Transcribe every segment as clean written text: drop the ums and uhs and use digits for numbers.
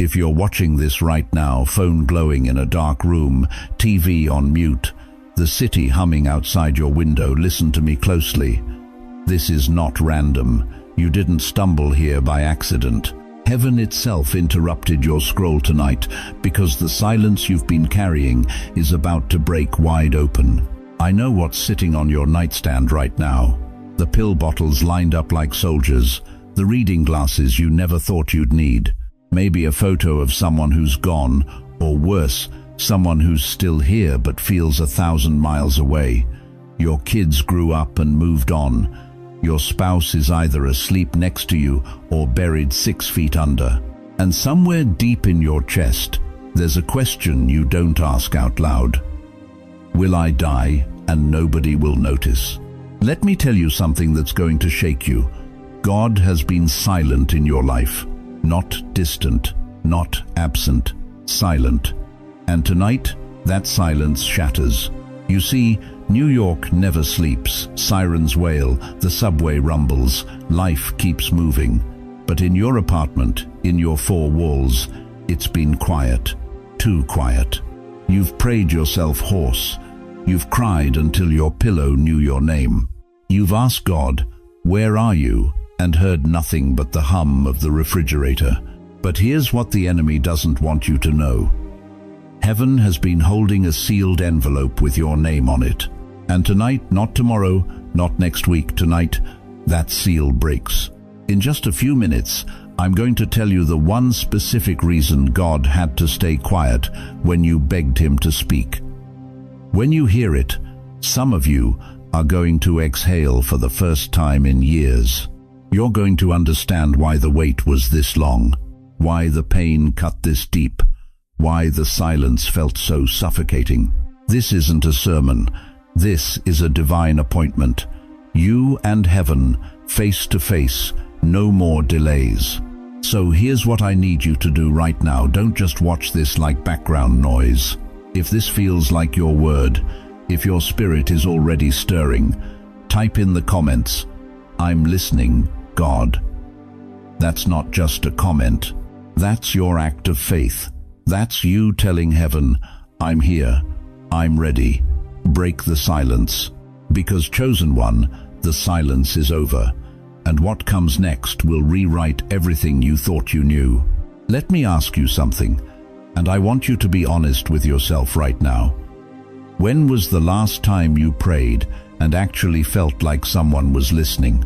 If you're watching this right now, phone glowing in a dark room, TV on mute, the city humming outside your window, listen to me closely. This is not random. You didn't stumble here by accident. Heaven itself interrupted your scroll tonight because the silence you've been carrying is about to break wide open. I know what's sitting on your nightstand right now. The pill bottles lined up like soldiers, the reading glasses you never thought you'd need. Maybe a photo of someone who's gone, or worse, someone who's still here but feels 1,000 miles away. Your kids grew up and moved on. Your spouse is either asleep next to you or buried 6 feet under. And somewhere deep in your chest, there's a question you don't ask out loud. Will I die and nobody will notice? Let me tell you something that's going to shake you. God has been silent in your life. Not distant, not absent, silent. And tonight, that silence shatters. You see, New York never sleeps. Sirens wail, the subway rumbles, life keeps moving. But in your apartment, in your 4 walls, it's been quiet, too quiet. You've prayed yourself hoarse. You've cried until your pillow knew your name. You've asked God, "Where are you?" and heard nothing but the hum of the refrigerator. But here's what the enemy doesn't want you to know. Heaven has been holding a sealed envelope with your name on it. And tonight, not tomorrow, not next week, tonight, that seal breaks. In just a few minutes, I'm going to tell you the one specific reason God had to stay quiet when you begged him to speak. When you hear it, some of you are going to exhale for the first time in years. You're going to understand why the wait was this long, why the pain cut this deep, why the silence felt so suffocating. This isn't a sermon. This is a divine appointment. You and heaven, face to face, no more delays. So here's what I need you to do right now. Don't just watch this like background noise. If this feels like your word, if your spirit is already stirring, type in the comments, "I'm listening, God." That's not just a comment. That's your act of faith. That's you telling heaven, "I'm here, I'm ready." Break the silence. Because, chosen one, the silence is over. And what comes next will rewrite everything you thought you knew. Let me ask you something, and I want you to be honest with yourself right now. When was the last time you prayed and actually felt like someone was listening?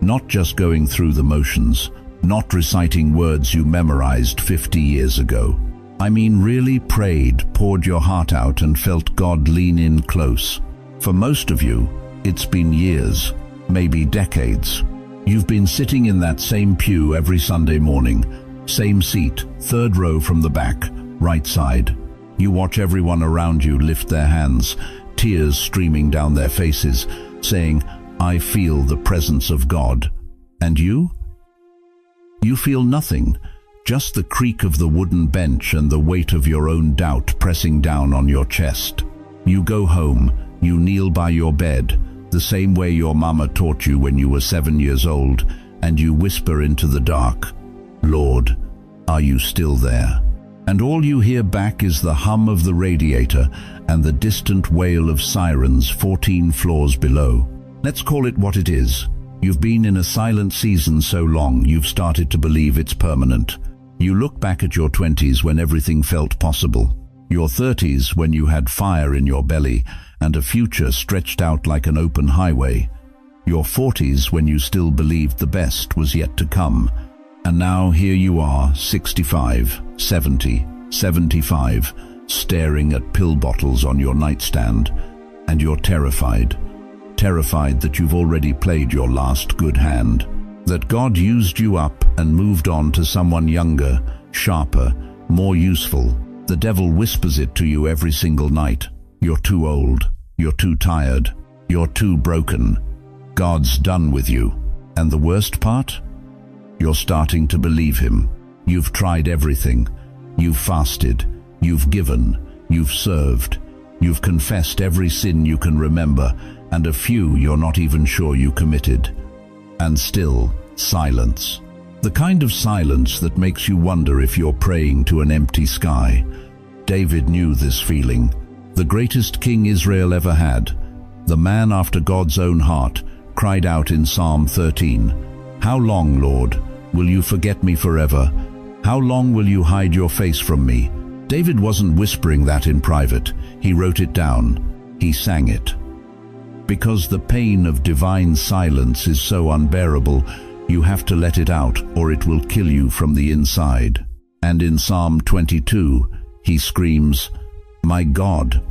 Not just going through the motions, not reciting words you memorized 50 years ago. I mean really prayed, poured your heart out and felt God lean in close. For most of you, it's been years, maybe decades. You've been sitting in that same pew every Sunday morning, same seat, 3rd row from the back, right side. You watch everyone around you lift their hands, tears streaming down their faces, saying, "I feel the presence of God." And you? You feel nothing, just the creak of the wooden bench and the weight of your own doubt pressing down on your chest. You go home, you kneel by your bed, the same way your mama taught you when you were 7 years old, and you whisper into the dark, "Lord, are you still there?" And all you hear back is the hum of the radiator and the distant wail of sirens 14 floors below. Let's call it what it is. You've been in a silent season so long, you've started to believe it's permanent. You look back at your 20s when everything felt possible. Your 30s when you had fire in your belly and a future stretched out like an open highway. Your 40s when you still believed the best was yet to come. And now here you are, 65, 70, 75, staring at pill bottles on your nightstand, and you're terrified. Terrified that you've already played your last good hand, that God used you up and moved on to someone younger, sharper, more useful. The devil whispers it to you every single night. You're too old, you're too tired, you're too broken. God's done with you. And the worst part? You're starting to believe him. You've tried everything. You've fasted, you've given, you've served, you've confessed every sin you can remember, and a few you're not even sure you committed. And still, silence. The kind of silence that makes you wonder if you're praying to an empty sky. David knew this feeling. The greatest king Israel ever had, the man after God's own heart, cried out in Psalm 13, "How long, Lord, will you forget me forever? How long will you hide your face from me?" David wasn't whispering that in private. He wrote it down. He sang it. Because the pain of divine silence is so unbearable, you have to let it out or it will kill you from the inside. And in Psalm 22, he screams, my God,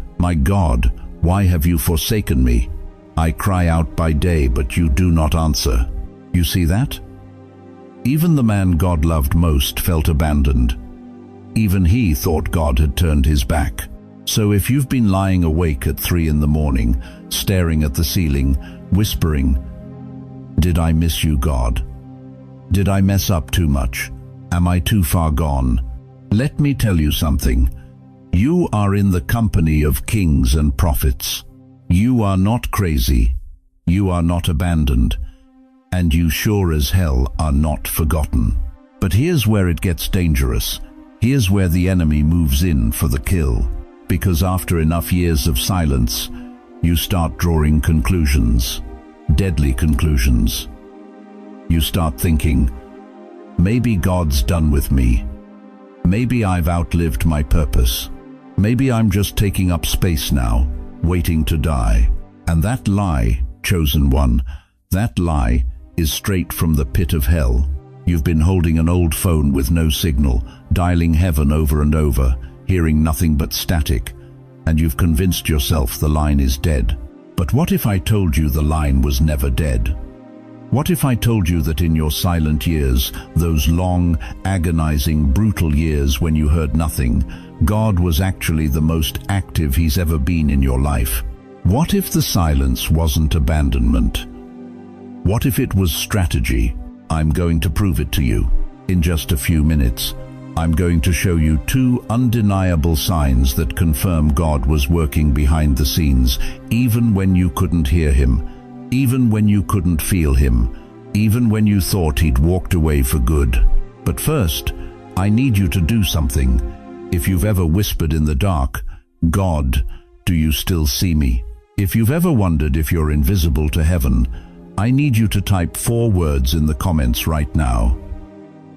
why have you forsaken me? I cry out by day, but you do not answer." You see that? Even the man God loved most felt abandoned. Even he thought God had turned his back. So if you've been lying awake at 3 in the morning, staring at the ceiling, whispering, "Did I miss you, God? Did I mess up too much? Am I too far gone?" Let me tell you something. You are in the company of kings and prophets. You are not crazy. You are not abandoned. And you sure as hell are not forgotten. But here's where it gets dangerous. Here's where the enemy moves in for the kill. Because after enough years of silence, you start drawing conclusions. Deadly conclusions. You start thinking, maybe God's done with me. Maybe I've outlived my purpose. Maybe I'm just taking up space now, waiting to die. And that lie, chosen one, that lie is straight from the pit of hell. You've been holding an old phone with no signal, dialing heaven over and over, hearing nothing but static, and you've convinced yourself the line is dead. But what if I told you the line was never dead? What if I told you that in your silent years, those long, agonizing, brutal years when you heard nothing, God was actually the most active He's ever been in your life? What if the silence wasn't abandonment? What if it was strategy? I'm going to prove it to you. In just a few minutes, I'm going to show you 2 undeniable signs that confirm God was working behind the scenes, even when you couldn't hear Him, even when you couldn't feel Him, even when you thought He'd walked away for good. But first, I need you to do something. If you've ever whispered in the dark, "God, do you still see me?" If you've ever wondered if you're invisible to heaven, I need you to type 4 words in the comments right now.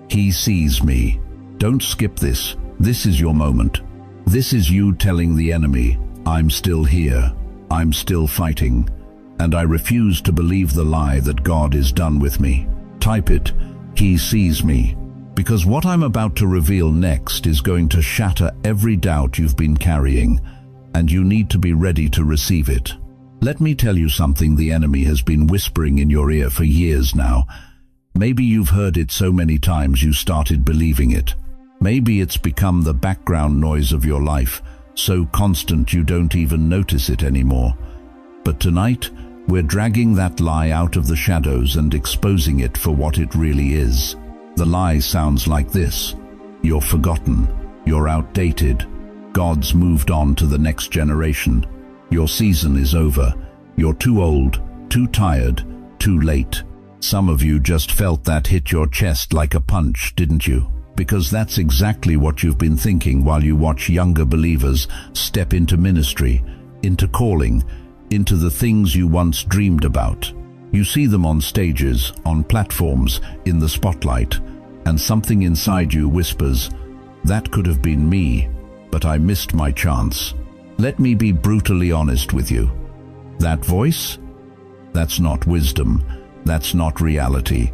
He sees me. Don't skip this. This is your moment. This is you telling the enemy, I'm still here. I'm still fighting. And I refuse to believe the lie that God is done with me. Type it. He sees me. Because what I'm about to reveal next is going to shatter every doubt you've been carrying, and you need to be ready to receive it. Let me tell you something the enemy has been whispering in your ear for years now. Maybe you've heard it so many times you started believing it. Maybe it's become the background noise of your life, so constant you don't even notice it anymore. But tonight, we're dragging that lie out of the shadows and exposing it for what it really is. The lie sounds like this: you're forgotten, you're outdated, God's moved on to the next generation, your season is over, you're too old, too tired, too late. Some of you just felt that hit your chest like a punch, didn't you? Because that's exactly what you've been thinking while you watch younger believers step into ministry, into calling, into the things you once dreamed about. You see them on stages, on platforms, in the spotlight, and something inside you whispers, that could have been me, but I missed my chance. Let me be brutally honest with you. That voice? That's not wisdom. That's not reality.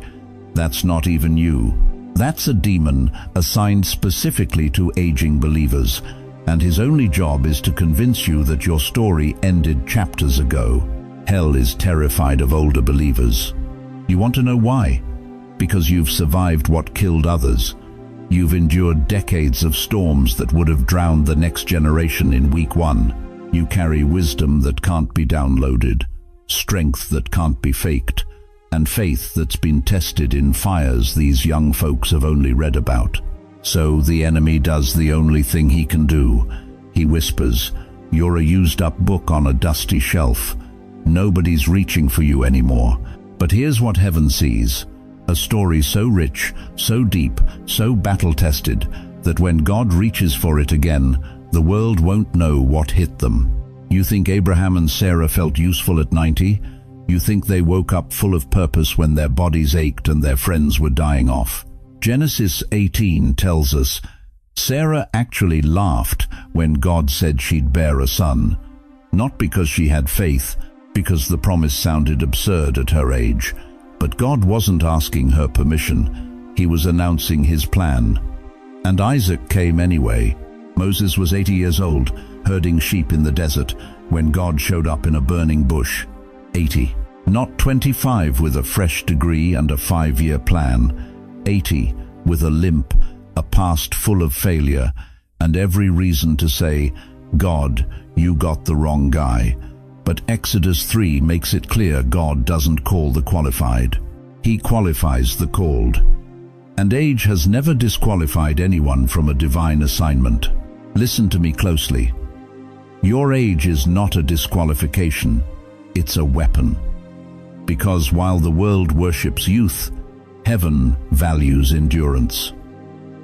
That's not even you. That's a demon assigned specifically to aging believers, and his only job is to convince you that your story ended chapters ago. Hell is terrified of older believers. You want to know why? Because you've survived what killed others. You've endured decades of storms that would have drowned the next generation in week 1. You carry wisdom that can't be downloaded, strength that can't be faked, and faith that's been tested in fires these young folks have only read about. So the enemy does the only thing he can do. He whispers, you're a used-up book on a dusty shelf. Nobody's reaching for you anymore. But here's what heaven sees. A story so rich, so deep, so battle-tested, that when God reaches for it again, the world won't know what hit them. You think Abraham and Sarah felt useful at 90? You think they woke up full of purpose when their bodies ached and their friends were dying off? Genesis 18 tells us, Sarah actually laughed when God said she'd bear a son. Not because she had faith, because the promise sounded absurd at her age. But God wasn't asking her permission. He was announcing his plan. And Isaac came anyway. Moses was 80 years old, herding sheep in the desert, when God showed up in a burning bush. 80. Not 25 with a fresh degree and a 5-year plan. 80 with a limp, a past full of failure, and every reason to say, God, you got the wrong guy. But Exodus 3 makes it clear God doesn't call the qualified. He qualifies the called. And age has never disqualified anyone from a divine assignment. Listen to me closely. Your age is not a disqualification, it's a weapon. Because while the world worships youth, heaven values endurance.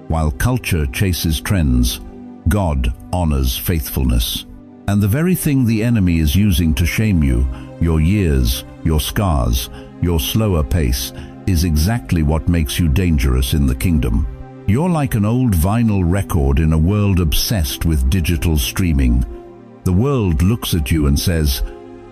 While culture chases trends, God honors faithfulness. And the very thing the enemy is using to shame you, your years, your scars, your slower pace, is exactly what makes you dangerous in the kingdom. You're like an old vinyl record in a world obsessed with digital streaming. The world looks at you and says,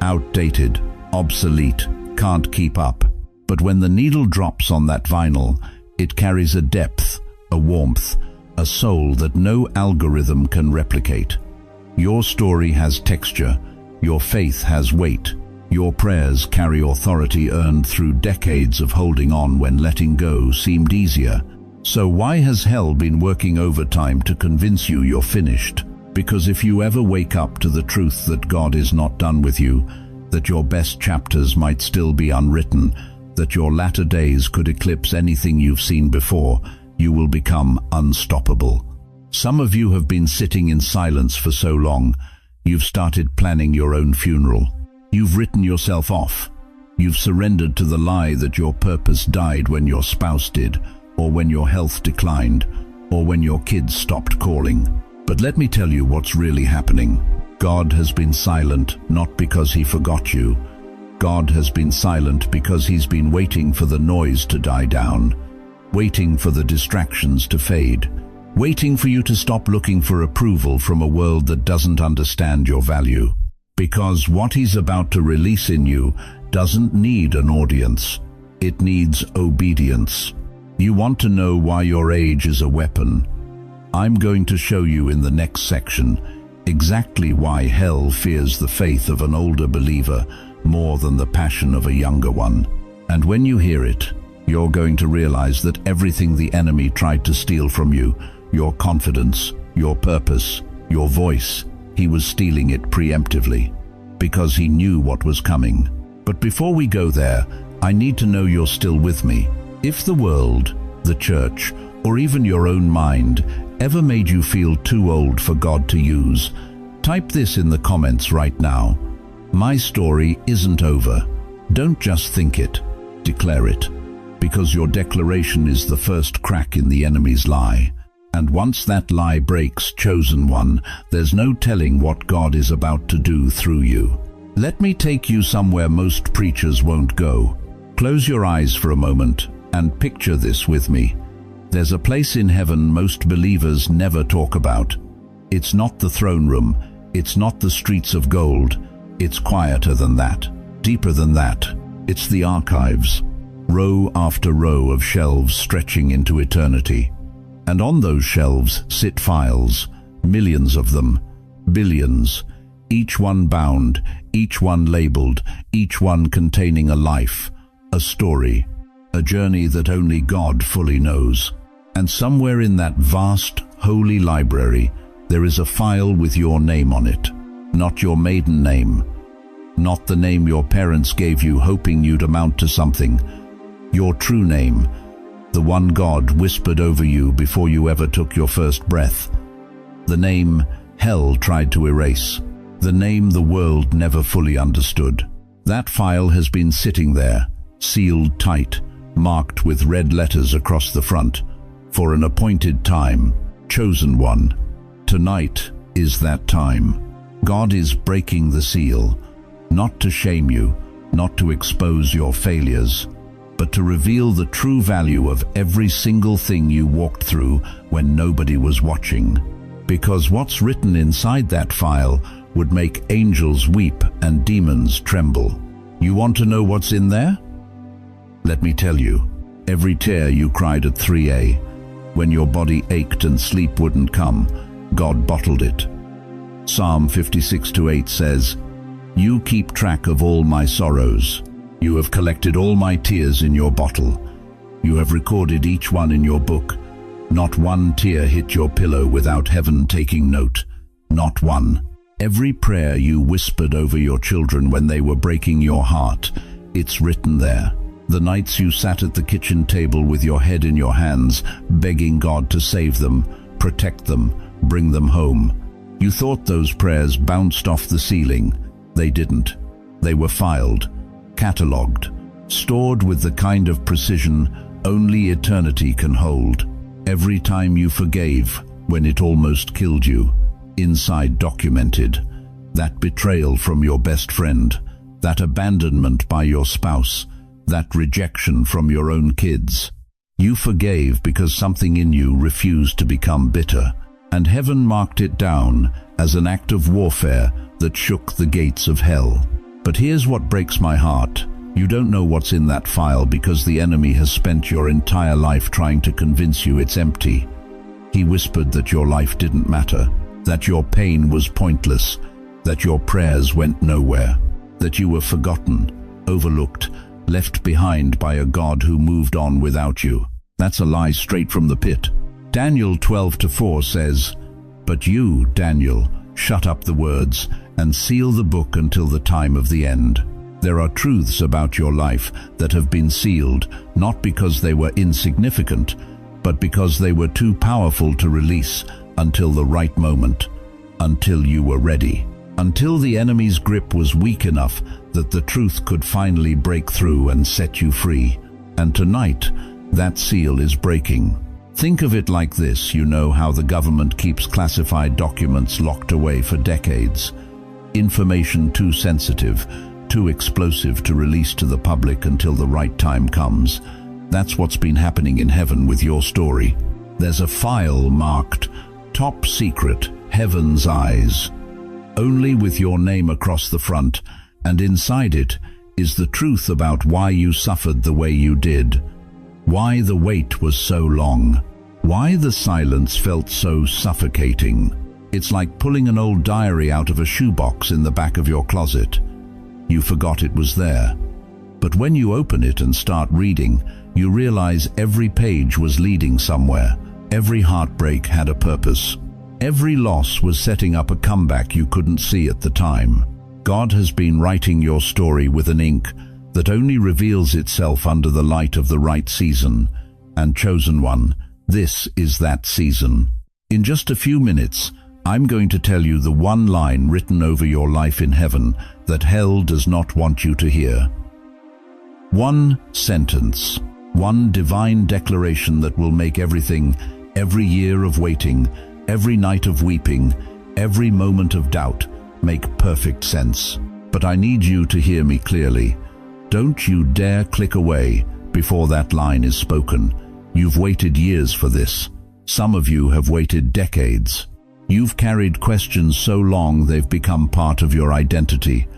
outdated, obsolete, can't keep up. But when the needle drops on that vinyl, it carries a depth, a warmth, a soul that no algorithm can replicate. Your story has texture, your faith has weight, your prayers carry authority earned through decades of holding on when letting go seemed easier. So why has hell been working overtime to convince you you're finished? Because if you ever wake up to the truth that God is not done with you, that your best chapters might still be unwritten, that your latter days could eclipse anything you've seen before, you will become unstoppable. Some of you have been sitting in silence for so long, you've started planning your own funeral. You've written yourself off. You've surrendered to the lie that your purpose died when your spouse did, or when your health declined, or when your kids stopped calling. But let me tell you what's really happening. God has been silent, not because he forgot you. God has been silent because he's been waiting for the noise to die down, waiting for the distractions to fade, waiting for you to stop looking for approval from a world that doesn't understand your value. Because what he's about to release in you doesn't need an audience. It needs obedience. You want to know why your age is a weapon? I'm going to show you in the next section exactly why hell fears the faith of an older believer more than the passion of a younger one. And when you hear it, you're going to realize that everything the enemy tried to steal from you, your confidence, your purpose, your voice, he was stealing it preemptively, because he knew what was coming. But before we go there, I need to know you're still with me. If the world, the church, or even your own mind ever made you feel too old for God to use, type this in the comments right now. My story isn't over. Don't just think it, declare it, because your declaration is the first crack in the enemy's lie. And once that lie breaks, chosen one, there's no telling what God is about to do through you. Let me take you somewhere most preachers won't go. Close your eyes for a moment and picture this with me. There's a place in heaven most believers never talk about. It's not the throne room, it's not the streets of gold. It's quieter than that, deeper than that. It's the archives, row after row of shelves stretching into eternity. And on those shelves sit files, millions of them, billions, each one bound, each one labeled, each one containing a life, a story, a journey that only God fully knows. And somewhere in that vast, holy library, there is a file with your name on it. Not your maiden name, not the name your parents gave you hoping you'd amount to something. Your true name, the one God whispered over you before you ever took your first breath. The name hell tried to erase. The name the world never fully understood. That file has been sitting there, sealed tight, marked with red letters across the front. For an appointed time, chosen one. Tonight is that time. God is breaking the seal, not to shame you, not to expose your failures, but to reveal the true value of every single thing you walked through when nobody was watching. Because what's written inside that file would make angels weep and demons tremble. You want to know what's in there? Let me tell you. Every tear you cried at 3 a.m, when your body ached and sleep wouldn't come, God bottled it. Psalm 56:8 says, "You keep track of all my sorrows. You have collected all my tears in your bottle. You have recorded each one in your book. Not one tear hit your pillow without heaven taking note. Not one. Every prayer you whispered over your children when they were breaking your heart, it's written there. The nights you sat at the kitchen table with your head in your hands, begging God to save them, protect them, bring them home. You thought those prayers bounced off the ceiling. They didn't. They were filed, catalogued, stored with the kind of precision only eternity can hold. Every time you forgave when it almost killed you, inside documented. That betrayal from your best friend, that abandonment by your spouse, that rejection from your own kids. You forgave because something in you refused to become bitter, and heaven marked it down as an act of warfare that shook the gates of hell. But here's what breaks my heart. You don't know what's in that file because the enemy has spent your entire life trying to convince you it's empty. He whispered that your life didn't matter, that your pain was pointless, that your prayers went nowhere, that you were forgotten, overlooked, left behind by a God who moved on without you. That's a lie straight from the pit. Daniel 12:4 says, "But you, Daniel, shut up the words and seal the book until the time of the end." There are truths about your life that have been sealed, not because they were insignificant, but because they were too powerful to release until the right moment, until you were ready, until the enemy's grip was weak enough that the truth could finally break through and set you free. And tonight, that seal is breaking. Think of it like this. You know how the government keeps classified documents locked away for decades. Information too sensitive, too explosive to release to the public until the right time comes. That's what's been happening in heaven with your story. There's a file marked Top Secret, Heaven's Eyes, only with your name across the front, and inside it is the truth about why you suffered the way you did, why the wait was so long, why the silence felt so suffocating. It's like pulling an old diary out of a shoebox in the back of your closet. You forgot it was there. But when you open it and start reading, you realize every page was leading somewhere. Every heartbreak had a purpose. Every loss was setting up a comeback you couldn't see at the time. God has been writing your story with an ink that only reveals itself under the light of the right season. And chosen one, this is that season. In just a few minutes, I'm going to tell you the one line written over your life in heaven that hell does not want you to hear. One sentence, one divine declaration that will make everything, every year of waiting, every night of weeping, every moment of doubt, make perfect sense. But I need you to hear me clearly. Don't you dare click away before that line is spoken. You've waited years for this. Some of you have waited decades. You've carried questions so long they've become part of your identity.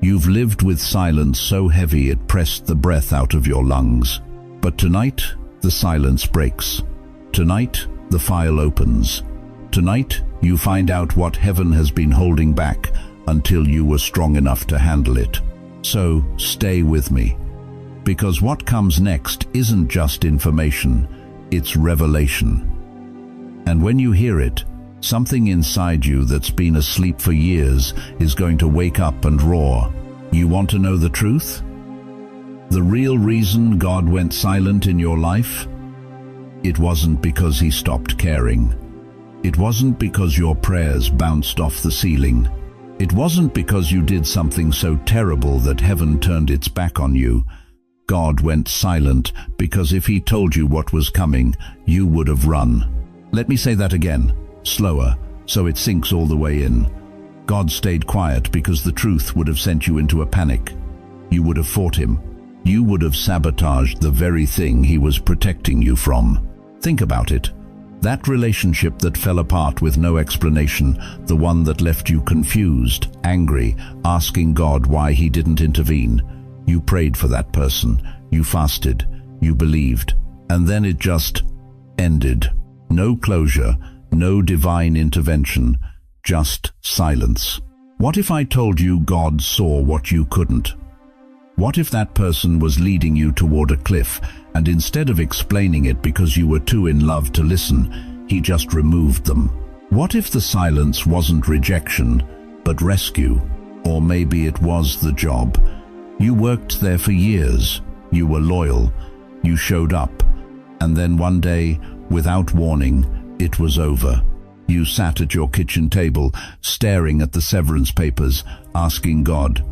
You've lived with silence so heavy it pressed the breath out of your lungs. But tonight, the silence breaks. Tonight, the file opens. Tonight, you find out what heaven has been holding back until you were strong enough to handle it. So, stay with me. Because what comes next isn't just information, it's revelation. And when you hear it, something inside you that's been asleep for years is going to wake up and roar. You want to know the truth? The real reason God went silent in your life? It wasn't because he stopped caring. It wasn't because your prayers bounced off the ceiling. It wasn't because you did something so terrible that heaven turned its back on you. God went silent because if he told you what was coming, you would have run. Let me say that again, slower, so it sinks all the way in. God stayed quiet because the truth would have sent you into a panic. You would have fought him. You would have sabotaged the very thing he was protecting you from. Think about it. That relationship that fell apart with no explanation, the one that left you confused, angry, asking God why he didn't intervene. You prayed for that person, you fasted, you believed, and then it just ended. No closure, no divine intervention, just silence. What if I told you God saw what you couldn't? What if that person was leading you toward a cliff, and instead of explaining it because you were too in love to listen, he just removed them? What if the silence wasn't rejection, but rescue? Or maybe it was the job. You worked there for years, you were loyal, you showed up, and then one day, without warning, it was over. You sat at your kitchen table, staring at the severance papers, asking God,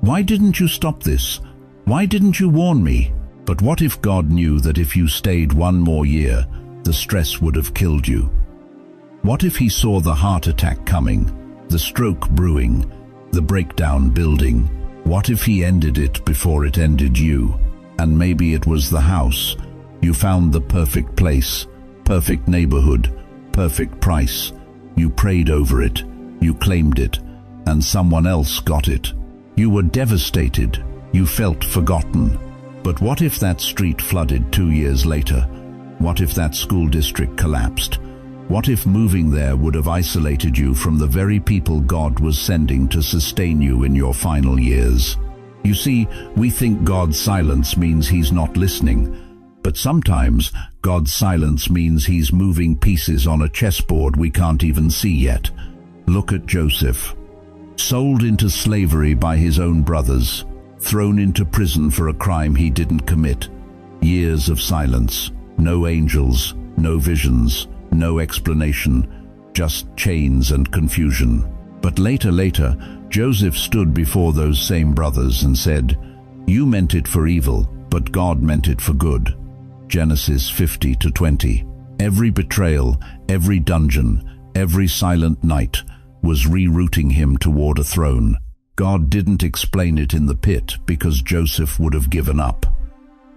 "Why didn't you stop this? Why didn't you warn me?" But what if God knew that if you stayed one more year, the stress would have killed you? What if he saw the heart attack coming, the stroke brewing, the breakdown building? What if he ended it before it ended you? And maybe it was the house. You found the perfect place, perfect neighborhood, perfect price. You prayed over it, you claimed it, and someone else got it. You were devastated, you felt forgotten. But what if that street flooded 2 years later? What if that school district collapsed? What if moving there would have isolated you from the very people God was sending to sustain you in your final years? You see, we think God's silence means he's not listening, but sometimes God's silence means he's moving pieces on a chessboard we can't even see yet. Look at Joseph. Sold into slavery by his own brothers, thrown into prison for a crime he didn't commit. Years of silence, no angels, no visions, no explanation, just chains and confusion. But later, Joseph stood before those same brothers and said, "You meant it for evil, but God meant it for good." Genesis 50-20. Every betrayal, every dungeon, every silent night was rerouting him toward a throne. God didn't explain it in the pit because Joseph would have given up.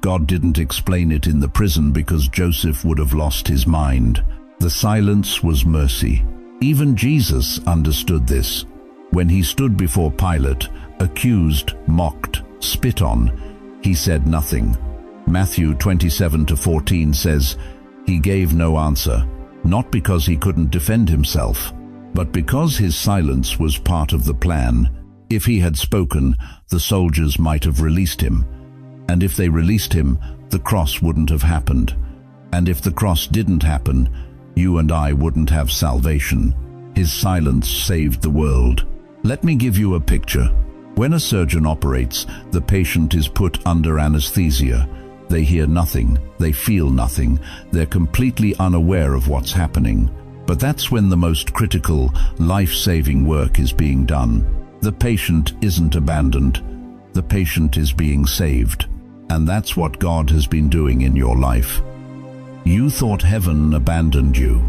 God didn't explain it in the prison because Joseph would have lost his mind. The silence was mercy. Even Jesus understood this. When he stood before Pilate, accused, mocked, spit on, he said nothing. Matthew 27-14 says, he gave no answer, not because he couldn't defend himself, but because his silence was part of the plan. If he had spoken, the soldiers might have released him. And if they released him, the cross wouldn't have happened. And if the cross didn't happen, you and I wouldn't have salvation. His silence saved the world. Let me give you a picture. When a surgeon operates, the patient is put under anesthesia. They hear nothing, they feel nothing, they're completely unaware of what's happening. But that's when the most critical, life-saving work is being done. The patient isn't abandoned. The patient is being saved. And that's what God has been doing in your life. You thought heaven abandoned you.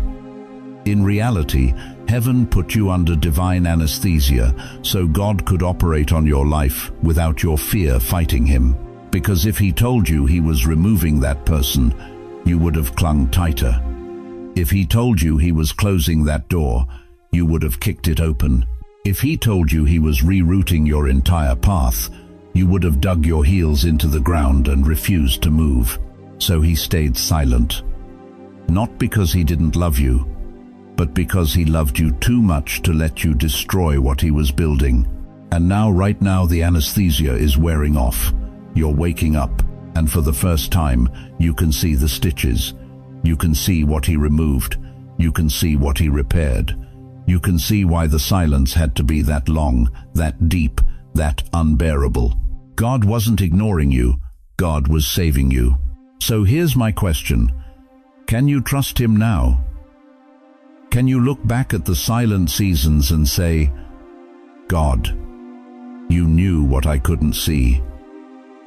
In reality, heaven put you under divine anesthesia so God could operate on your life without your fear fighting him. Because if he told you he was removing that person, you would have clung tighter. If he told you he was closing that door, you would have kicked it open. If he told you he was rerouting your entire path, you would have dug your heels into the ground and refused to move. So he stayed silent. Not because he didn't love you, but because he loved you too much to let you destroy what he was building. And now, right now, the anesthesia is wearing off. You're waking up, and for the first time, you can see the stitches. You can see what he removed. You can see what he repaired. You can see why the silence had to be that long, that deep, that unbearable. God wasn't ignoring you. God was saving you. So here's my question. Can you trust him now? Can you look back at the silent seasons and say, God, you knew what I couldn't see.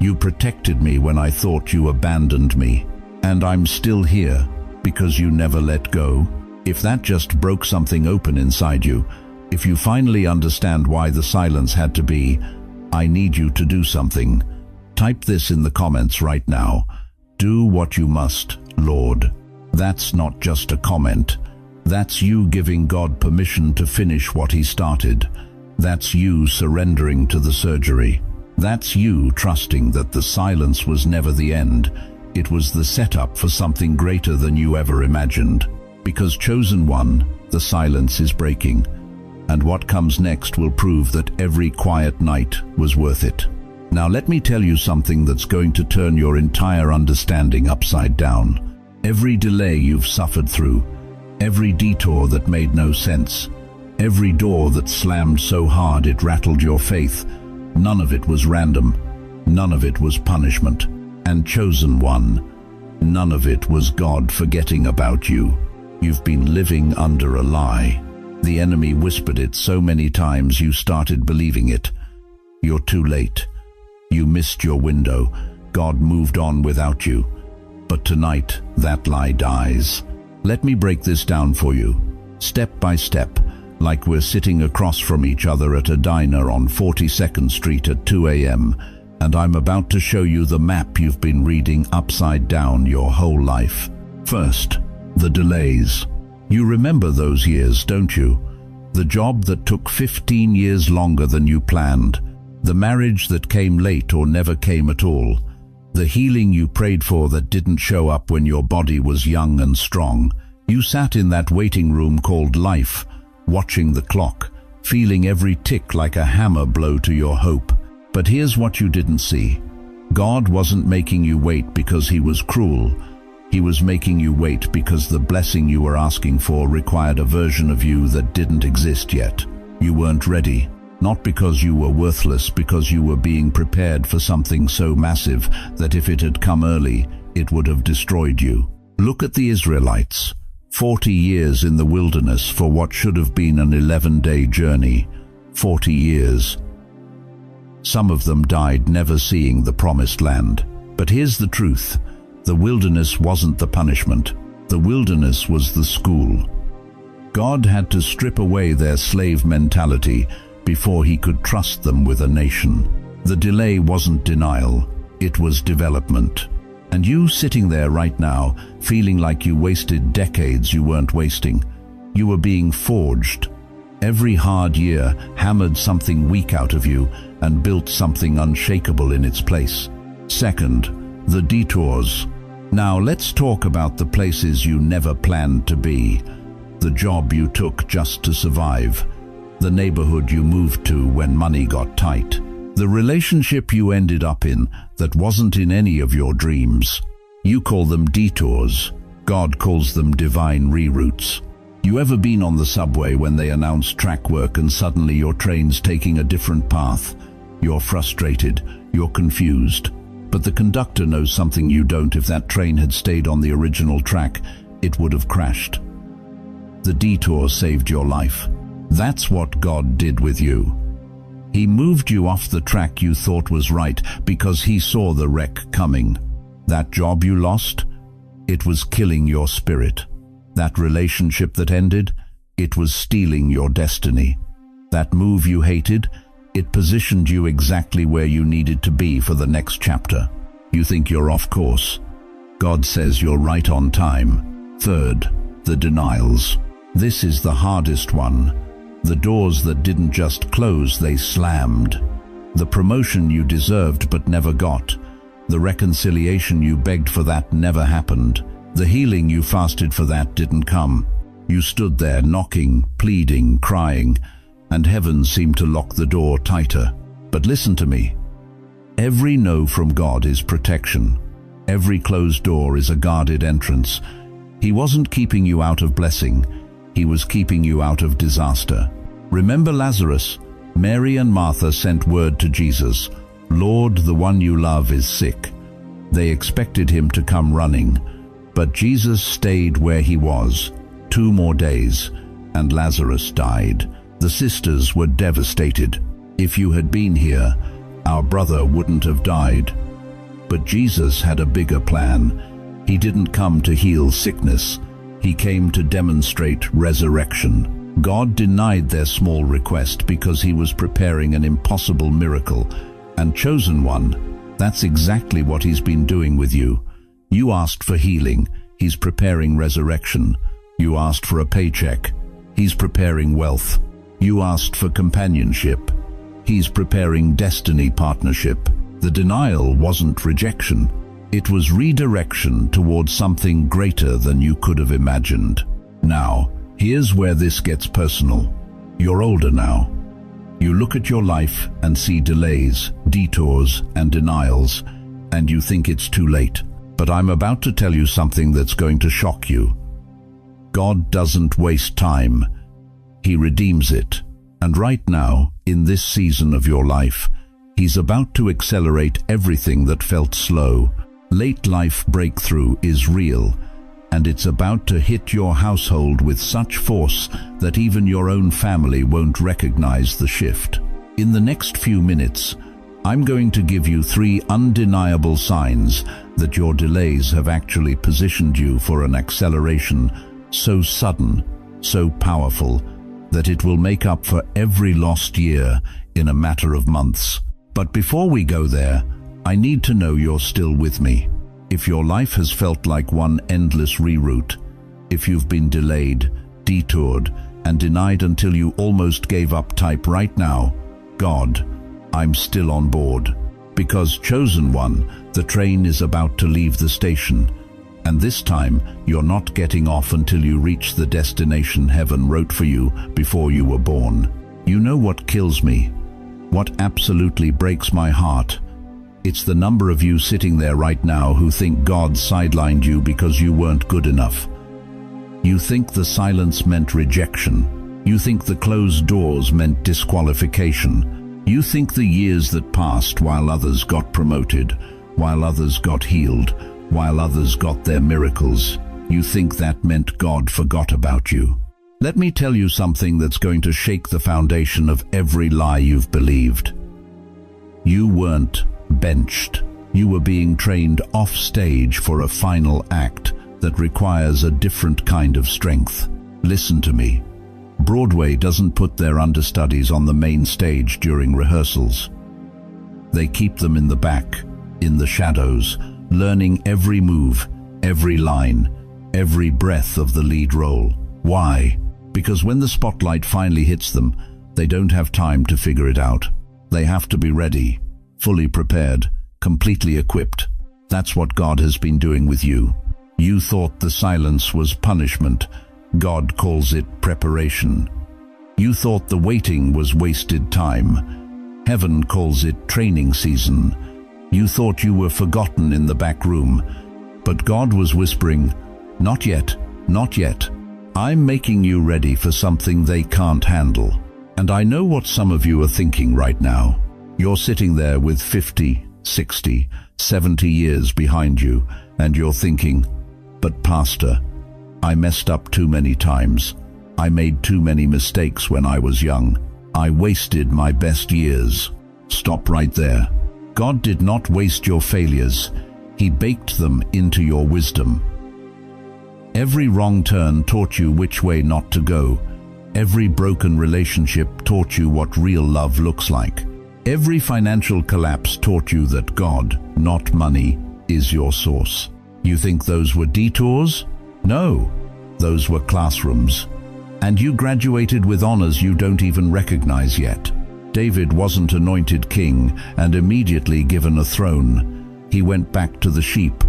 You protected me when I thought you abandoned me. And I'm still here because you never let go. If that just broke something open inside you, if you finally understand why the silence had to be, I need you to do something. Type this in the comments right now. Do what you must, Lord. That's not just a comment. That's you giving God permission to finish what He started. That's you surrendering to the surgery. That's you trusting that the silence was never the end. It was the setup for something greater than you ever imagined. Because chosen one, the silence is breaking. And what comes next will prove that every quiet night was worth it. Now let me tell you something that's going to turn your entire understanding upside down. Every delay you've suffered through, every detour that made no sense, every door that slammed so hard it rattled your faith, none of it was random, none of it was punishment. And chosen one, none of it was God forgetting about you. You've been living under a lie. The enemy whispered it so many times you started believing it. You're too late. You missed your window. God moved on without you. But tonight, that lie dies. Let me break this down for you, step by step, like we're sitting across from each other at a diner on 42nd Street at 2 a.m., and I'm about to show you the map you've been reading upside down your whole life. First, the delays. You remember those years, don't you? The job that took 15 years longer than you planned. The marriage that came late or never came at all. The healing you prayed for that didn't show up when your body was young and strong. You sat in that waiting room called life, watching the clock, feeling every tick like a hammer blow to your hope. But here's what you didn't see. God wasn't making you wait because He was cruel. He was making you wait because the blessing you were asking for required a version of you that didn't exist yet. You weren't ready. Not because you were worthless, because you were being prepared for something so massive that if it had come early, it would have destroyed you. Look at the Israelites. 40 years in the wilderness for what should have been an 11-day journey. 40 years. Some of them died never seeing the promised land. But here's the truth. The wilderness wasn't the punishment. The wilderness was the school. God had to strip away their slave mentality before He could trust them with a nation. The delay wasn't denial, it was development. And you sitting there right now, feeling like you wasted decades you weren't wasting. You were being forged. Every hard year hammered something weak out of you and built something unshakable in its place. Second, the detours. Now let's talk about the places you never planned to be. The job you took just to survive. The neighborhood you moved to when money got tight. The relationship you ended up in that wasn't in any of your dreams. You call them detours. God calls them divine reroutes. You ever been on the subway when they announce track work and suddenly your train's taking a different path? You're frustrated, you're confused. But the conductor knows something you don't. If that train had stayed on the original track, it would have crashed. The detour saved your life. That's what God did with you. He moved you off the track you thought was right because He saw the wreck coming. That job you lost, it was killing your spirit. That relationship that ended, it was stealing your destiny. That move you hated, it positioned you exactly where you needed to be for the next chapter. You think you're off course. God says you're right on time. Third, the denials. This is the hardest one. The doors that didn't just close, they slammed. The promotion you deserved but never got. The reconciliation you begged for that never happened. The healing you fasted for that didn't come. You stood there knocking, pleading, crying, and heaven seemed to lock the door tighter. But listen to me. Every no from God is protection. Every closed door is a guarded entrance. He wasn't keeping you out of blessing. He was keeping you out of disaster. Remember Lazarus? Mary and Martha sent word to Jesus, "Lord, the one you love is sick." They expected Him to come running, but Jesus stayed where He was. 2 more days, and Lazarus died. The sisters were devastated. "If you had been here, our brother wouldn't have died." But Jesus had a bigger plan. He didn't come to heal sickness. He came to demonstrate resurrection. God denied their small request because he was preparing an impossible miracle. And chosen one, that's exactly what he's been doing with you. You asked for healing. He's preparing resurrection. You asked for a paycheck. He's preparing wealth. You asked for companionship. He's preparing destiny partnership. The denial wasn't rejection. It was redirection towards something greater than you could have imagined. Now, here's where this gets personal. You're older now. You look at your life and see delays, detours, and denials, and you think it's too late. But I'm about to tell you something that's going to shock you. God doesn't waste time. He redeems it. And right now, in this season of your life, he's about to accelerate everything that felt slow. Late life breakthrough is real, and it's about to hit your household with such force that even your own family won't recognize the shift. In the next few minutes, I'm going to give you 3 undeniable signs that your delays have actually positioned you for an acceleration so sudden, so powerful, that it will make up for every lost year in a matter of months. But before we go there, I need to know you're still with me. If your life has felt like one endless reroute, if you've been delayed, detoured, and denied until you almost gave up, type right now, God, I'm still on board. Because chosen one, the train is about to leave the station. And this time, you're not getting off until you reach the destination heaven wrote for you before you were born. You know what kills me? What absolutely breaks my heart? It's the number of you sitting there right now who think God sidelined you because you weren't good enough. You think the silence meant rejection. You think the closed doors meant disqualification. You think the years that passed while others got promoted, while others got healed, while others got their miracles, you think that meant God forgot about you. Let me tell you something that's going to shake the foundation of every lie you've believed. You weren't benched. You were being trained off stage for a final act that requires a different kind of strength. Listen to me. Broadway doesn't put their understudies on the main stage during rehearsals. They keep them in the back, in the shadows, learning every move, every line, every breath of the lead role. Why? Because when the spotlight finally hits them, they don't have time to figure it out. They have to be ready, fully prepared, completely equipped. That's what God has been doing with you. You thought the silence was punishment. God calls it preparation. You thought the waiting was wasted time. Heaven calls it training season. You thought you were forgotten in the back room, but God was whispering, "Not yet, not yet. I'm making you ready for something they can't handle." And I know what some of you are thinking right now. You're sitting there with 50, 60, 70 years behind you, and you're thinking, "But Pastor, I messed up too many times. I made too many mistakes when I was young. I wasted my best years." Stop right there. God did not waste your failures. He baked them into your wisdom. Every wrong turn taught you which way not to go. Every broken relationship taught you what real love looks like. Every financial collapse taught you that God, not money, is your source. You think those were detours? No, those were classrooms. And you graduated with honors you don't even recognize yet. David wasn't anointed king and immediately given a throne. He went back to the sheep,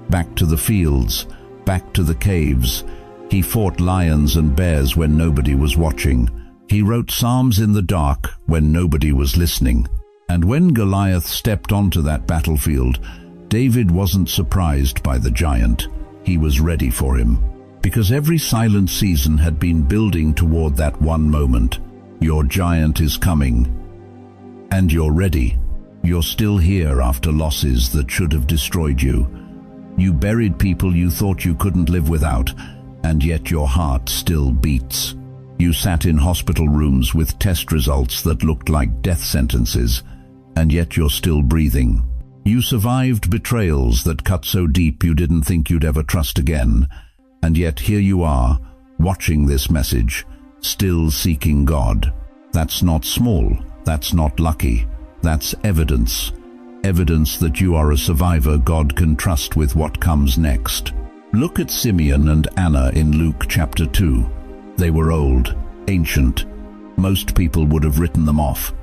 back to the fields, back to the caves. He fought lions and bears when nobody was watching. He wrote psalms in the dark when nobody was listening. And when Goliath stepped onto that battlefield, David wasn't surprised by the giant. He was ready for him. Because every silent season had been building toward that one moment. Your giant is coming. And you're ready. You're still here after losses that should have destroyed you. You buried people you thought you couldn't live without, and yet your heart still beats. You sat in hospital rooms with test results that looked like death sentences, and yet you're still breathing. You survived betrayals that cut so deep you didn't think you'd ever trust again. And yet here you are, watching this message, still seeking God. That's not small, that's not lucky, that's evidence. Evidence that you are a survivor God can trust with what comes next. Look at Simeon and Anna in Luke chapter 2. They were old, ancient. Most people would have written them off.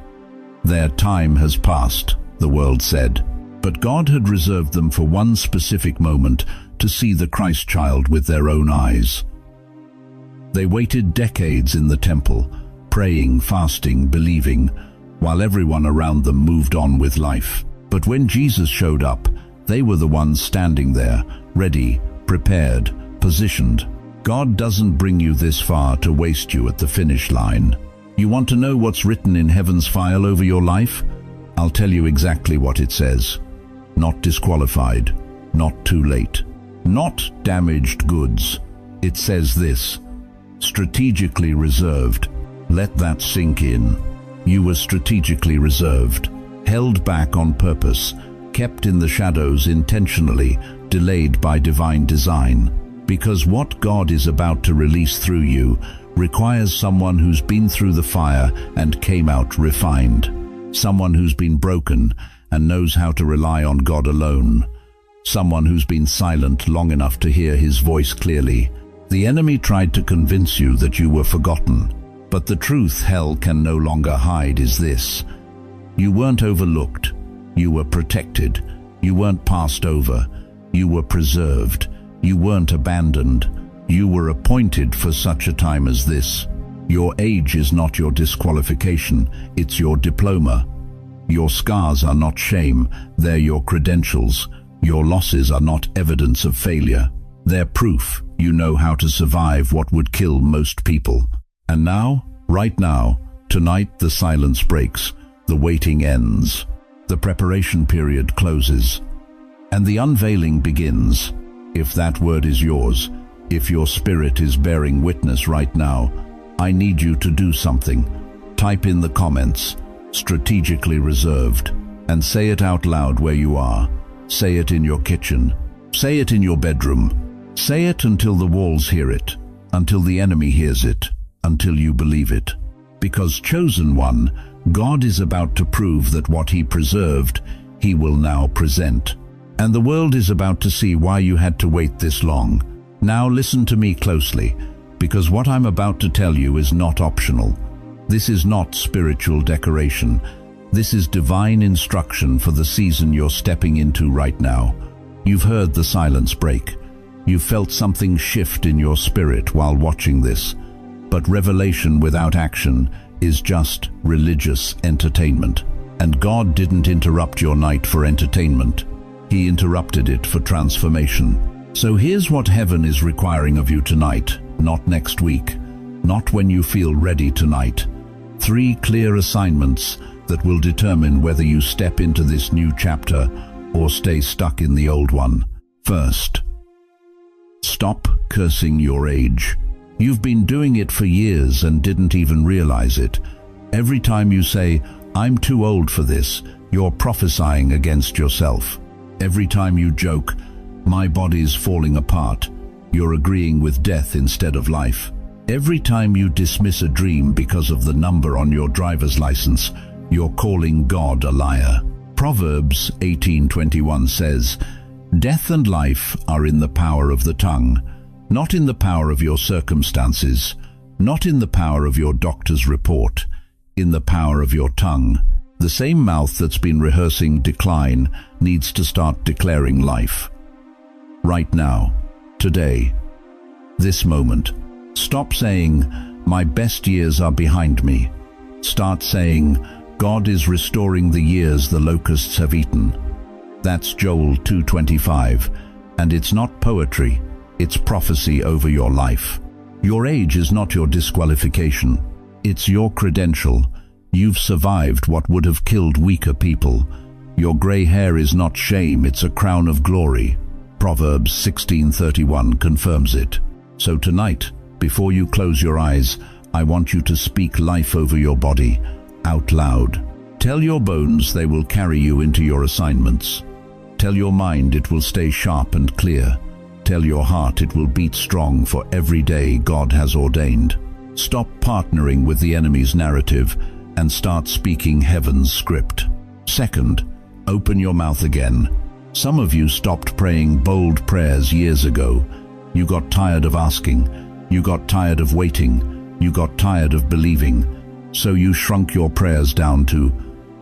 Their time has passed, the world said. But God had reserved them for one specific moment to see the Christ child with their own eyes. They waited decades in the temple, praying, fasting, believing, while everyone around them moved on with life. But when Jesus showed up, they were the ones standing there, ready, prepared, positioned. God doesn't bring you this far to waste you at the finish line. You want to know what's written in heaven's file over your life? I'll tell you exactly what it says. Not disqualified, not too late, not damaged goods. It says this: strategically reserved. Let that sink in. You were strategically reserved, held back on purpose, kept in the shadows intentionally, delayed by divine design. Because what God is about to release through you requires someone who's been through the fire and came out refined. Someone who's been broken and knows how to rely on God alone. Someone who's been silent long enough to hear His voice clearly. The enemy tried to convince you that you were forgotten, but the truth hell can no longer hide is this: you weren't overlooked, you were protected, you weren't passed over, you were preserved, you weren't abandoned, you were appointed for such a time as this. Your age is not your disqualification, it's your diploma. Your scars are not shame, they're your credentials. Your losses are not evidence of failure. They're proof you know how to survive what would kill most people. And now, right now, tonight the silence breaks, the waiting ends, the preparation period closes, and the unveiling begins. If that word is yours, if your spirit is bearing witness right now, I need you to do something. Type in the comments, strategically reserved, and say it out loud where you are. Say it in your kitchen. Say it in your bedroom. Say it until the walls hear it, until the enemy hears it, until you believe it. Because chosen one, God is about to prove that what He preserved, He will now present. And the world is about to see why you had to wait this long. Now listen to me closely, because what I'm about to tell you is not optional. This is not spiritual decoration. This is divine instruction for the season you're stepping into right now. You've heard the silence break. You've felt something shift in your spirit while watching this. But revelation without action is just religious entertainment. And God didn't interrupt your night for entertainment. He interrupted it for transformation. So here's what heaven is requiring of you tonight, not next week, not when you feel ready tonight. 3 clear assignments that will determine whether you step into this new chapter or stay stuck in the old one. First, stop cursing your age. You've been doing it for years and didn't even realize it. Every time you say, "I'm too old for this," you're prophesying against yourself. Every time you joke, "My body's falling apart," you're agreeing with death instead of life. Every time you dismiss a dream because of the number on your driver's license, you're calling God a liar. Proverbs 18:21 says, "Death and life are in the power of the tongue, not in the power of your circumstances, not in the power of your doctor's report, in the power of your tongue." The same mouth that's been rehearsing decline needs to start declaring life. Right now, today, this moment. Stop saying, "My best years are behind me." Start saying, "God is restoring the years the locusts have eaten." That's Joel 2:25, and it's not poetry, it's prophecy over your life. Your age is not your disqualification, it's your credential. You've survived what would have killed weaker people. Your gray hair is not shame, it's a crown of glory. Proverbs 16:31 confirms it. So tonight, before you close your eyes, I want you to speak life over your body, out loud. Tell your bones they will carry you into your assignments. Tell your mind it will stay sharp and clear. Tell your heart it will beat strong for every day God has ordained. Stop partnering with the enemy's narrative and start speaking heaven's script. Second, open your mouth again. Some of you stopped praying bold prayers years ago. You got tired of asking. You got tired of waiting. You got tired of believing. So you shrunk your prayers down to,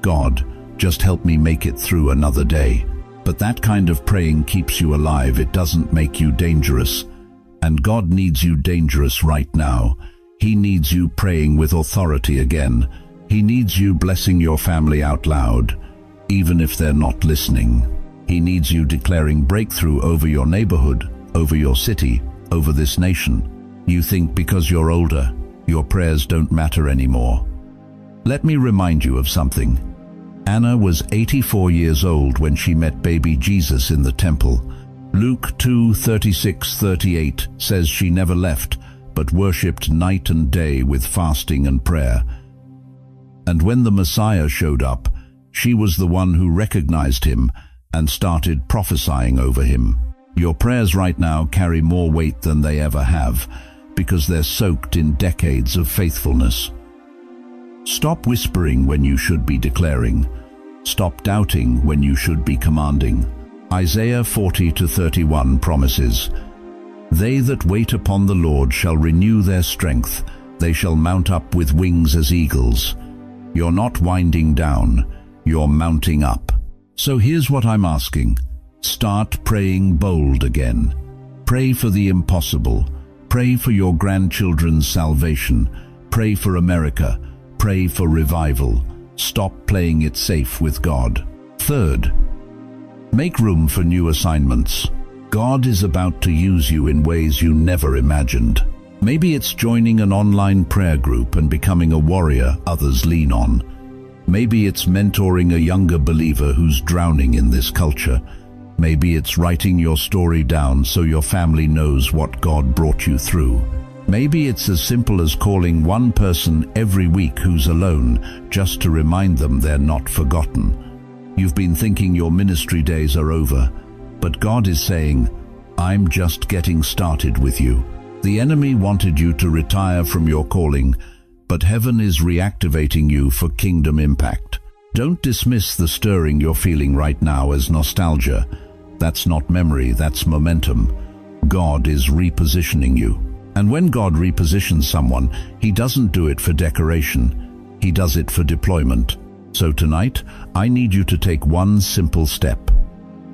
God, just help me make it through another day. But that kind of praying keeps you alive. It doesn't make you dangerous. And God needs you dangerous right now. He needs you praying with authority again. He needs you blessing your family out loud, even if they're not listening. He needs you declaring breakthrough over your neighborhood, over your city, over this nation. You think because you're older, your prayers don't matter anymore. Let me remind you of something. Anna was 84 years old when she met baby Jesus in the temple. Luke 2:36-38 says she never left, but worshipped night and day with fasting and prayer. And when the Messiah showed up, she was the one who recognized him and started prophesying over him. Your prayers right now carry more weight than they ever have, because they're soaked in decades of faithfulness. Stop whispering when you should be declaring. Stop doubting when you should be commanding. Isaiah 40:31 promises, "They that wait upon the Lord shall renew their strength. They shall mount up with wings as eagles." You're not winding down, you're mounting up. So here's what I'm asking. Start praying bold again. Pray for the impossible. Pray for your grandchildren's salvation. Pray for America. Pray for revival. Stop playing it safe with God. Third, make room for new assignments. God is about to use you in ways you never imagined. Maybe it's joining an online prayer group and becoming a warrior others lean on. Maybe it's mentoring a younger believer who's drowning in this culture. Maybe it's writing your story down so your family knows what God brought you through. Maybe it's as simple as calling one person every week who's alone, just to remind them they're not forgotten. You've been thinking your ministry days are over, but God is saying, I'm just getting started with you. The enemy wanted you to retire from your calling, but heaven is reactivating you for kingdom impact. Don't dismiss the stirring you're feeling right now as nostalgia. That's not memory, that's momentum. God is repositioning you. And when God repositions someone, He doesn't do it for decoration. He does it for deployment. So tonight, I need you to take one simple step.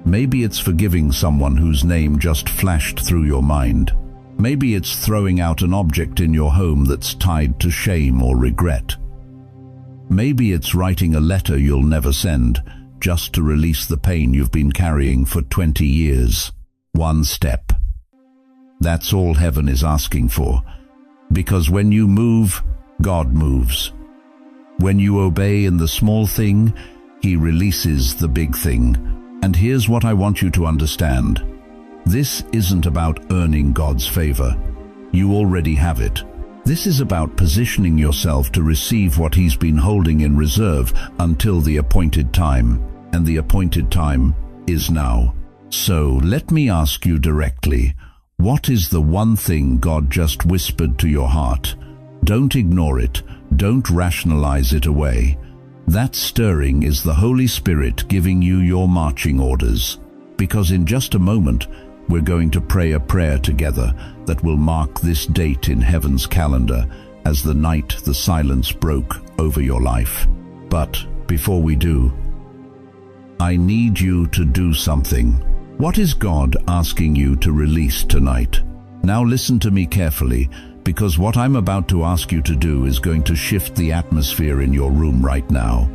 Maybe it's forgiving someone whose name just flashed through your mind. Maybe it's throwing out an object in your home that's tied to shame or regret. Maybe it's writing a letter you'll never send, just to release the pain you've been carrying for 20 years. One step. That's all heaven is asking for. Because when you move, God moves. When you obey in the small thing, He releases the big thing. And here's what I want you to understand. This isn't about earning God's favor. You already have it. This is about positioning yourself to receive what He's been holding in reserve until the appointed time. And the appointed time is now. So let me ask you directly, what is the one thing God just whispered to your heart? Don't ignore it. Don't rationalize it away. That stirring is the Holy Spirit giving you your marching orders. Because in just a moment, we're going to pray a prayer together that will mark this date in heaven's calendar as the night the silence broke over your life. But before we do, I need you to do something. What is God asking you to release tonight? Now listen to me carefully, because what I'm about to ask you to do is going to shift the atmosphere in your room right now.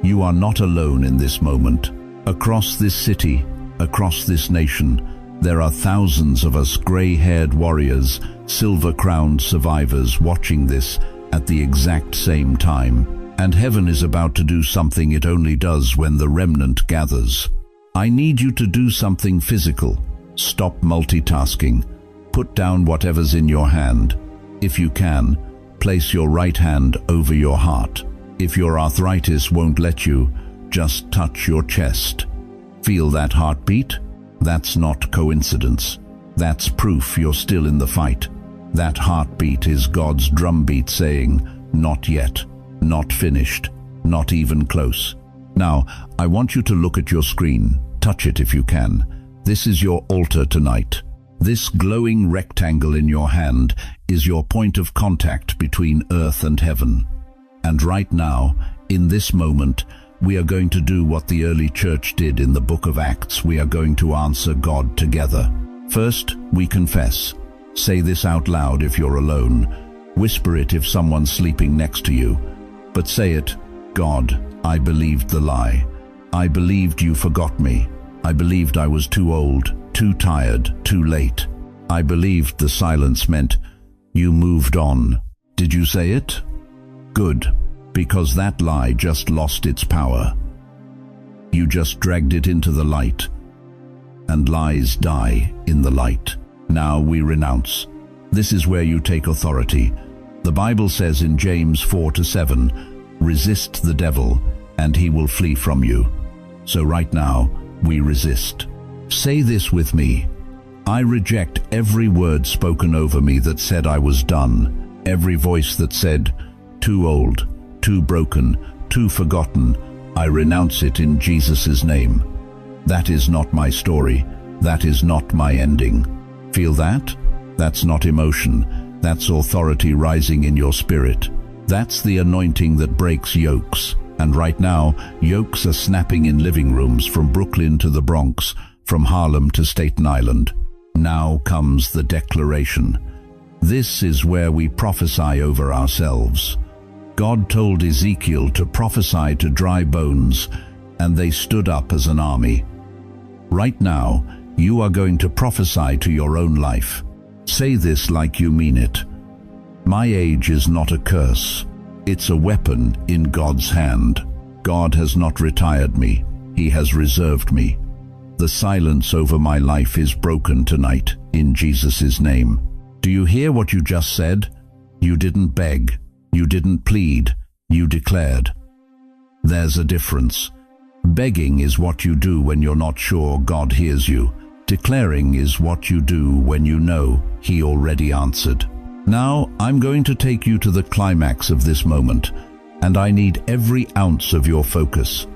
You are not alone in this moment. Across this city, across this nation, there are thousands of us gray-haired warriors, silver-crowned survivors watching this at the exact same time. And heaven is about to do something it only does when the remnant gathers. I need you to do something physical. Stop multitasking. Put down whatever's in your hand. If you can, place your right hand over your heart. If your arthritis won't let you, just touch your chest. Feel that heartbeat? That's not coincidence. That's proof you're still in the fight. That heartbeat is God's drumbeat saying, not yet, not finished, not even close. Now, I want you to look at your screen. Touch it if you can. This is your altar tonight. This glowing rectangle in your hand is your point of contact between earth and heaven. And right now, in this moment, we are going to do what the early church did in the book of Acts. We are going to answer God together. First, we confess. Say this out loud if you're alone. Whisper it if someone's sleeping next to you. But say it, God, I believed the lie. I believed you forgot me. I believed I was too old, too tired, too late. I believed the silence meant you moved on. Did you say it? Good, because that lie just lost its power. You just dragged it into the light. And lies die in the light. Now we renounce. This is where you take authority. The Bible says in James 4-7, resist the devil, and he will flee from you. So right now, we resist. Say this with me. I reject every word spoken over me that said I was done, every voice that said, too old, too broken, too forgotten. I renounce it in Jesus' name. That is not my story. That is not my ending. Feel that? That's not emotion. That's authority rising in your spirit. That's the anointing that breaks yokes. And right now, yokes are snapping in living rooms from Brooklyn to the Bronx, from Harlem to Staten Island. Now comes the declaration. This is where we prophesy over ourselves. God told Ezekiel to prophesy to dry bones, and they stood up as an army. Right now, you are going to prophesy to your own life. Say this like you mean it. My age is not a curse. It's a weapon in God's hand. God has not retired me. He has reserved me. The silence over my life is broken tonight, in Jesus' name. Do you hear what you just said? You didn't beg. You didn't plead. You declared. There's a difference. Begging is what you do when you're not sure God hears you. Declaring is what you do when you know He already answered. Now, I'm going to take you to the climax of this moment, and I need every ounce of your focus.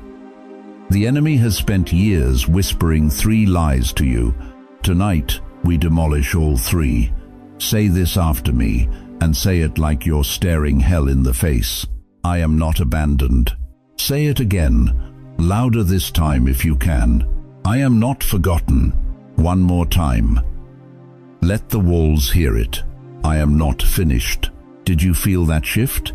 The enemy has spent years whispering 3 lies to you. Tonight, we demolish all 3. Say this after me, and say it like you're staring hell in the face. I am not abandoned. Say it again, louder this time if you can. I am not forgotten. One more time. Let the walls hear it. I am not finished. Did you feel that shift?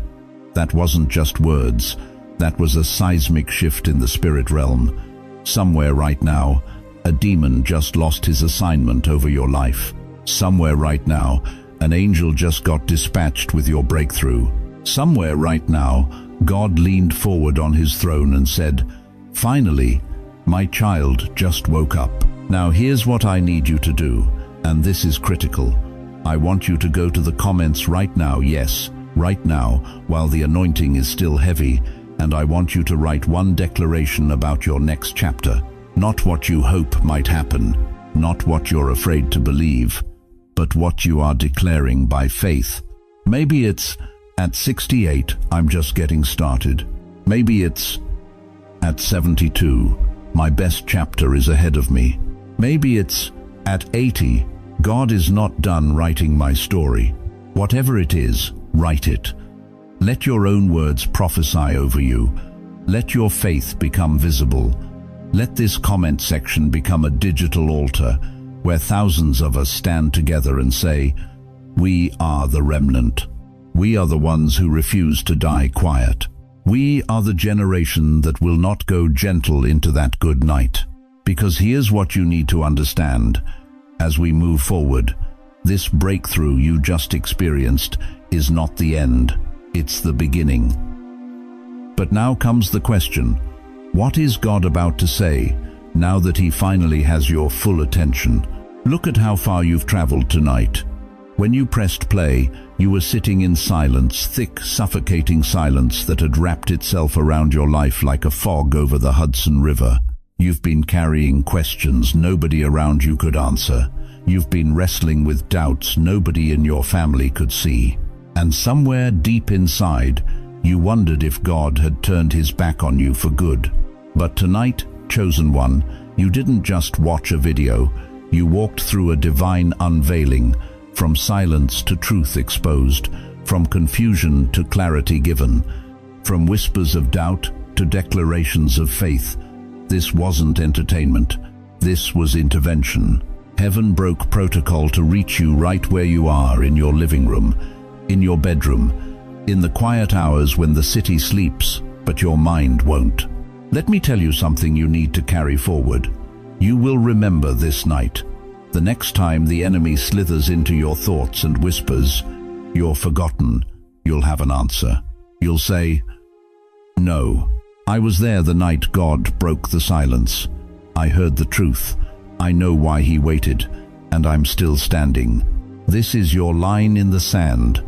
That wasn't just words. That was a seismic shift in the spirit realm. Somewhere right now, a demon just lost his assignment over your life. Somewhere right now, an angel just got dispatched with your breakthrough. Somewhere right now, God leaned forward on his throne and said, finally, my child just woke up. Now here's what I need you to do, and this is critical. I want you to go to the comments right now, yes, right now, while the anointing is still heavy, and I want you to write one declaration about your next chapter. Not what you hope might happen, not what you're afraid to believe, but what you are declaring by faith. Maybe it's, at 68, I'm just getting started. Maybe it's, at 72, my best chapter is ahead of me. Maybe it's, at 80, God is not done writing my story. Whatever it is, write it. Let your own words prophesy over you. Let your faith become visible. Let this comment section become a digital altar where thousands of us stand together and say, we are the remnant. We are the ones who refuse to die quiet. We are the generation that will not go gentle into that good night. Because here's what you need to understand. As we move forward, this breakthrough you just experienced is not the end, it's the beginning. But now comes the question, what is God about to say now that He finally has your full attention? Look at how far you've traveled tonight. When you pressed play, you were sitting in silence, thick, suffocating silence that had wrapped itself around your life like a fog over the Hudson River. You've been carrying questions nobody around you could answer. You've been wrestling with doubts nobody in your family could see. And somewhere deep inside, you wondered if God had turned his back on you for good. But tonight, chosen one, you didn't just watch a video. You walked through a divine unveiling, from silence to truth exposed, from confusion to clarity given, from whispers of doubt to declarations of faith. This wasn't entertainment. This was intervention. Heaven broke protocol to reach you right where you are, in your living room, in your bedroom, in the quiet hours when the city sleeps, but your mind won't. Let me tell you something you need to carry forward. You will remember this night. The next time the enemy slithers into your thoughts and whispers, "You're forgotten," you'll have an answer. You'll say, "No, I was there the night God broke the silence. I heard the truth. I know why he waited, and I'm still standing." This is your line in the sand.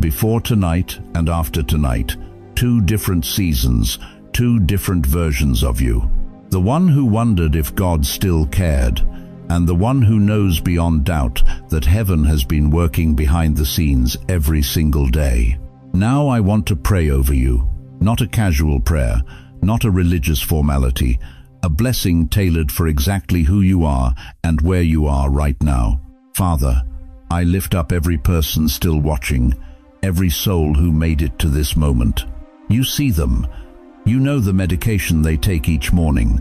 Before tonight and after tonight, two different seasons, two different versions of you. The one who wondered if God still cared, and the one who knows beyond doubt that heaven has been working behind the scenes every single day. Now I want to pray over you. Not a casual prayer, not a religious formality, a blessing tailored for exactly who you are and where you are right now. Father, I lift up every person still watching, every soul who made it to this moment. You see them. You know the medication they take each morning.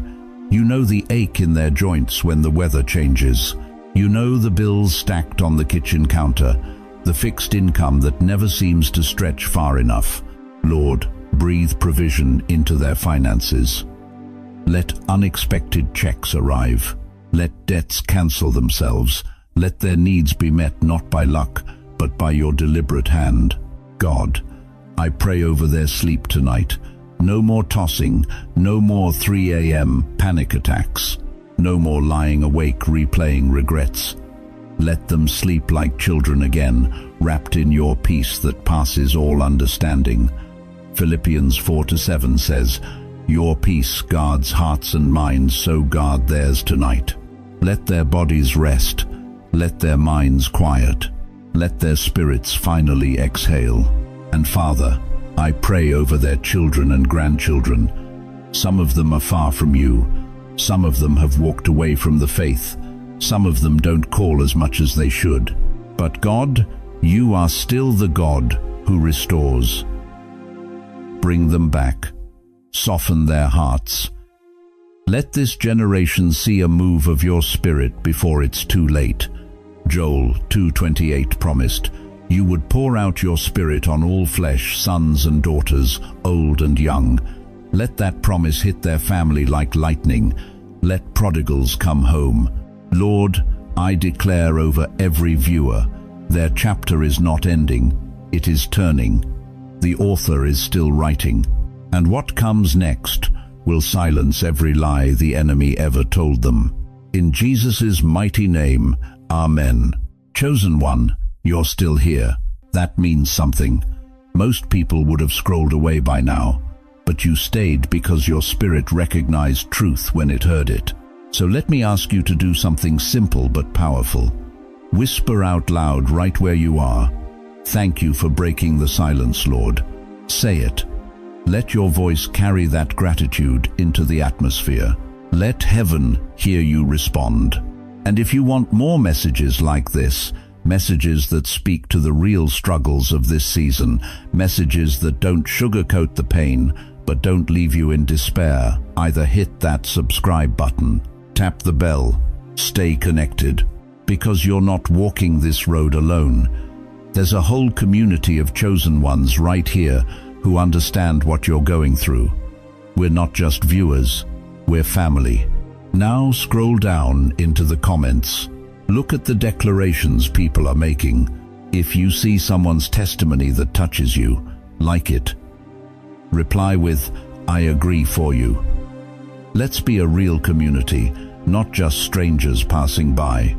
You know the ache in their joints when the weather changes. You know the bills stacked on the kitchen counter, the fixed income that never seems to stretch far enough. Lord, breathe provision into their finances. Let unexpected checks arrive. Let debts cancel themselves. Let their needs be met not by luck, but by your deliberate hand. God, I pray over their sleep tonight. No more tossing, no more 3 a.m. panic attacks. No more lying awake replaying regrets. Let them sleep like children again, wrapped in your peace that passes all understanding. Philippians 4-7 says, "Your peace guards hearts and minds, so guard theirs tonight." Let their bodies rest. Let their minds quiet. Let their spirits finally exhale. And Father, I pray over their children and grandchildren. Some of them are far from you. Some of them have walked away from the faith. Some of them don't call as much as they should. But God, you are still the God who restores. Bring them back. Soften their hearts. Let this generation see a move of your Spirit before it's too late. Joel 2:28 promised, "You would pour out your Spirit on all flesh, sons and daughters, old and young." Let that promise hit their family like lightning. Let prodigals come home. Lord, I declare over every viewer, their chapter is not ending, it is turning. The author is still writing. And what comes next will silence every lie the enemy ever told them. In Jesus' mighty name, Amen. Chosen one, you're still here. That means something. Most people would have scrolled away by now, but you stayed because your spirit recognized truth when it heard it. So let me ask you to do something simple but powerful. Whisper out loud right where you are. Thank you for breaking the silence, Lord. Say it. Let your voice carry that gratitude into the atmosphere. Let heaven hear you respond. And if you want more messages like this, messages that speak to the real struggles of this season, messages that don't sugarcoat the pain, but don't leave you in despair, either hit that subscribe button, tap the bell, stay connected, because you're not walking this road alone. There's a whole community of chosen ones right here who understand what you're going through. We're not just viewers, we're family. Now scroll down into the comments. Look at the declarations people are making. If you see someone's testimony that touches you, like it. Reply with, "I agree for you." Let's be a real community, not just strangers passing by.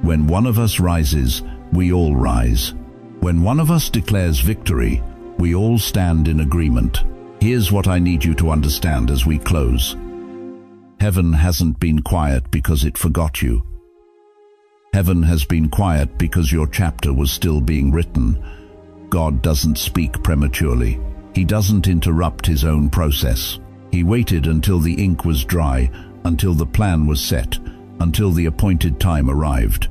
When one of us rises, we all rise. When one of us declares victory, we all stand in agreement. Here's what I need you to understand as we close. Heaven hasn't been quiet because it forgot you. Heaven has been quiet because your chapter was still being written. God doesn't speak prematurely. He doesn't interrupt his own process. He waited until the ink was dry, until the plan was set, until the appointed time arrived.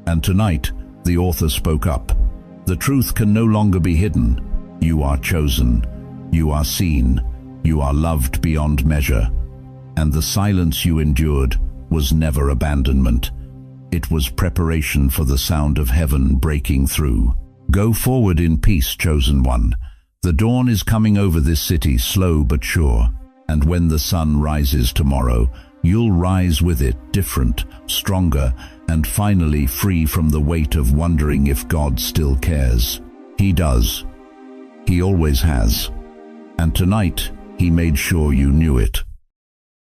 And tonight, the author spoke up. The truth can no longer be hidden. You are chosen. You are seen. You are loved beyond measure. And the silence you endured was never abandonment. It was preparation for the sound of heaven breaking through. Go forward in peace, chosen one. The dawn is coming over this city, slow but sure. And when the sun rises tomorrow, you'll rise with it, different, stronger, and finally free from the weight of wondering if God still cares. He does. He always has. And tonight, he made sure you knew it.